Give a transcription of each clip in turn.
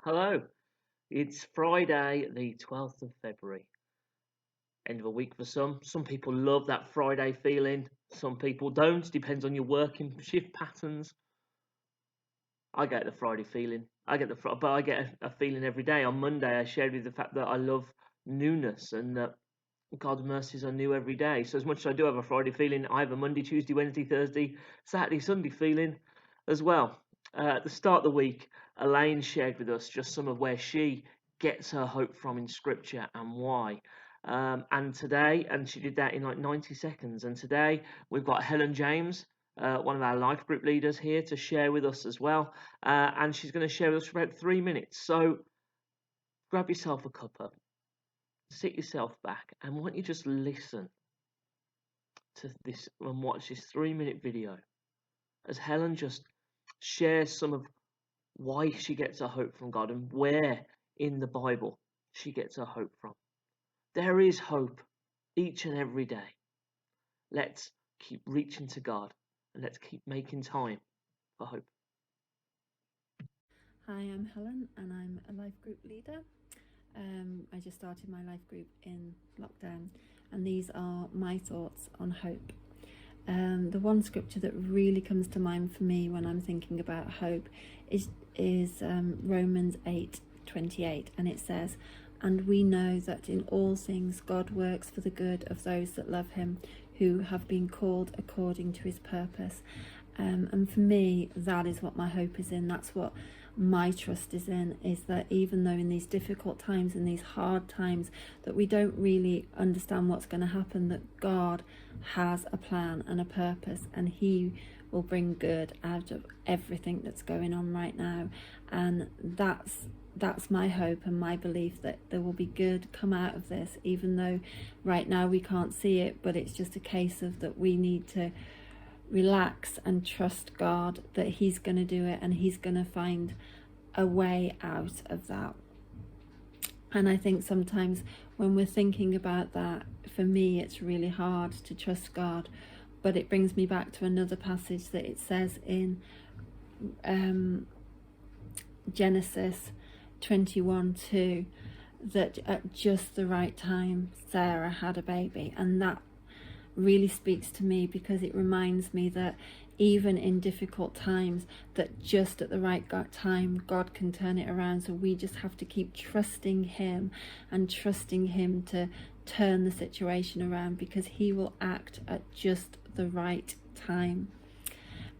Hello, it's Friday, the 12th of February. End of a week for some. Some people love that Friday feeling, some people don't. Depends on your working shift patterns. I get the Friday feeling. But I get a feeling every day. On Monday, I shared with the fact that I love newness and that God's mercies are new every day. So, as much as I do have a Friday feeling, I have a Monday, Tuesday, Wednesday, Thursday, Saturday, Sunday feeling as well. At the start of the week, Elaine shared with us just some of where she gets her hope from in Scripture and why. And she did that in like 90 seconds. And today, we've got Helen James, one of our life group leaders, here to share with us as well. And she's going to share with us for about 3 minutes. So, grab yourself a cuppa, sit yourself back, and why don't you just listen to this and watch this 3 minute video as Helen just shares some of why she gets her hope from God and where in the Bible she gets her hope from. There is hope each and every day. Let's keep reaching to God and let's keep making time for hope. Hi, I'm Helen and I'm a life group leader. I just started my life group in lockdown, and these are my thoughts on hope. The one scripture that really comes to mind for me when I'm thinking about hope is Romans 8:28, and it says, "And we know that in all things God works for the good of those that love him, who have been called according to his purpose." And for me, that is what my hope is in. That's what my trust is in, is that even though in these difficult times, in these hard times, that we don't really understand what's going to happen, that God has a plan and a purpose, and he will bring good out of everything that's going on right now. And that's my hope and my belief, that there will be good come out of this, even though right now we can't see it. But it's just a case of that we need to relax and trust God, that he's going to do it and he's going to find a way out of that. And I think sometimes when we're thinking about that, for me it's really hard to trust God. But it brings me back to another passage that it says in Genesis 21:2, that at just the right time Sarah had a baby. And that really speaks to me, because it reminds me that even in difficult times, that just at the right time God can turn it around. So we just have to keep trusting him and trusting him to turn the situation around, because he will act at just the right time.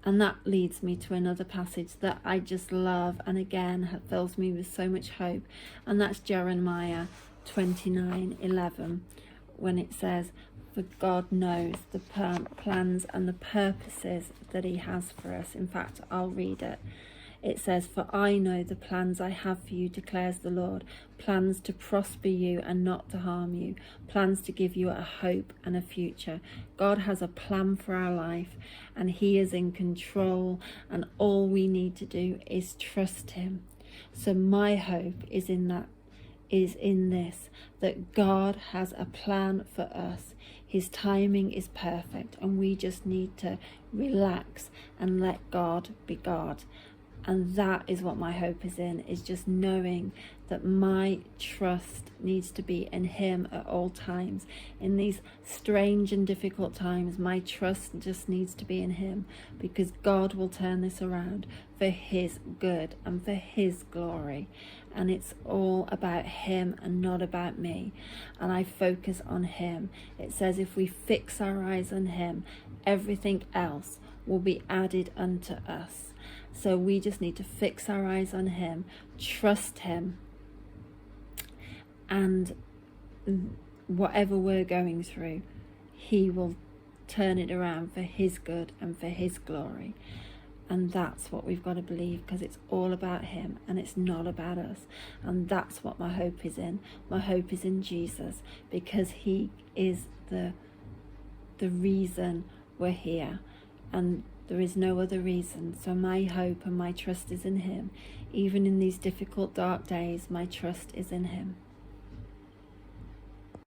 And that leads me to another passage that I just love, and again fills me with so much hope, and that's Jeremiah 29:11, when it says, "For God knows the plans and the purposes that he has for us." In fact, I'll read it. It says, "For I know the plans I have for you, declares the Lord, plans to prosper you and not to harm you, plans to give you a hope and a future." God has a plan for our life, and he is in control, and all we need to do is trust him. So my hope is in this, that God has a plan for us. His timing is perfect, and we just need to relax and let God be God. And that is what my hope is in, is just knowing that my trust needs to be in him at all times. In these strange and difficult times, my trust just needs to be in him, because God will turn this around for his good and for his glory. And it's all about him and not about me. And I focus on him. It says if we fix our eyes on him, everything else will be added unto us. So we just need to fix our eyes on him, trust him, and whatever we're going through, he will turn it around for his good and for his glory. And that's what we've got to believe, because it's all about him and it's not about us. And that's what my hope is in. My hope is in Jesus, because he is the reason we're here, and there is no other reason. So my hope and my trust is in him. Even in these difficult, dark days, my trust is in him.